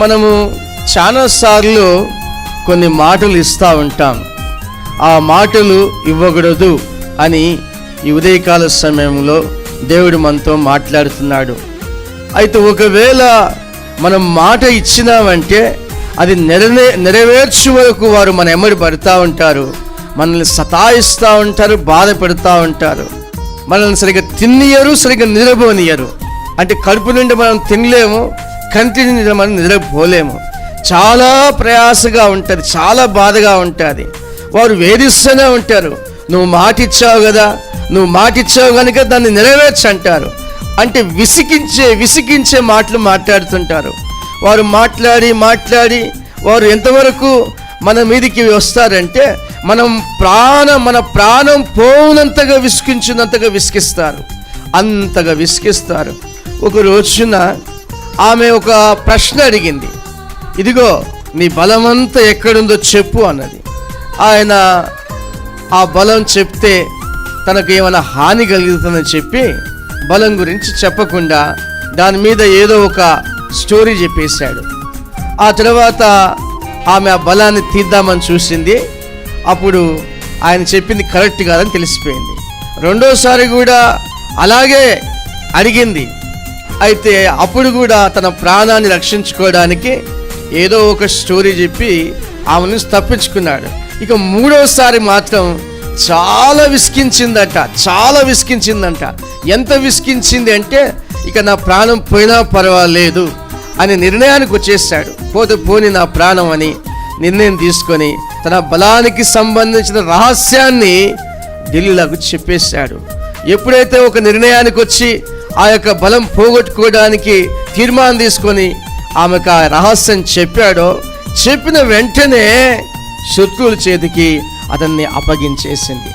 మనము చాలాసార్లు కొన్ని మాటలు ఇస్తూ ఉంటాం. ఆ మాటలు ఇవ్వకూడదు అని ఈ ఉదయకాల సమయంలో దేవుడు మనతో మాట్లాడుతున్నాడు. అయితే ఒకవేళ మనం మాట ఇచ్చినామంటే అది నెరవేర్చే వరకు వారు మన ఎమ్మడి పడుతూ ఉంటారు, మనల్ని సతాయిస్తూ ఉంటారు, బాధ పెడుతూ ఉంటారు. మనల్ని సరిగ్గా తినియరు, సరిగ్గా నిద్రపోనియరు. అంటే కడుపు నుండి మనం తినలేము, కంటి నుండి మనం నిద్రపోలేము. చాలా ప్రయాసగా ఉంటుంది, చాలా బాధగా ఉంటుంది. వారు వేధిస్తూనే ఉంటారు. నువ్వు మాట ఇచ్చావు కదా, నువ్వు మాట ఇచ్చావు కనుక దాన్ని నెరవేర్చు అంటారు. అంటే విసిగించే మాటలు మాట్లాడుతుంటారు. వారు మాట్లాడి వారు ఎంతవరకు మన మీదికి వస్తారంటే మన ప్రాణం పోనంతగా విసిగిస్తారు, అంతగా విసిగిస్తారు. ఒక రోజున ఆమె ఒక ప్రశ్న అడిగింది, ఇదిగో నీ బలమంతా ఎక్కడుందో చెప్పు అన్నది. ఆయన ఆ బలం చెప్తే తనకు ఏమైనా హాని కలుగుతుందని చెప్పి బలం గురించి చెప్పకుండా దాని మీద ఏదో ఒక స్టోరీ చెప్పేశాడు. ఆ తర్వాత ఆమె ఆ బలాన్ని తీద్దామని చూసింది. అప్పుడు ఆయన చెప్పింది కరెక్ట్ కాదని తెలిసిపోయింది. రెండోసారి కూడా అలాగే అడిగింది. అయితే అప్పుడు కూడా తన ప్రాణాన్ని రక్షించుకోవడానికి ఏదో ఒక స్టోరీ చెప్పి ఆమె నుంచి తప్పించుకున్నాడు. ఇక మూడోసారి మాత్రం చాలా విసిగించిందంట. ఎంత విసిగించింది అంటే ఇక నా ప్రాణం పోయినా పర్వాలేదు అని నిర్ణయానికి వచ్చేసాడు. పోని నా ప్రాణం అని నిర్ణయం తీసుకొని తన బలానికి సంబంధించిన రహస్యాన్ని ఢిల్లీలకు చెప్పేశాడు. ఎప్పుడైతే ఒక నిర్ణయానికి వచ్చి ఆ యొక్క బలం పోగొట్టుకోవడానికి తీర్మానం తీసుకొని ఆమెకు ఆ రహస్యం చెప్పాడో, చెప్పిన వెంటనే శత్రువుల చేతికి అతన్ని అప్పగించేసింది.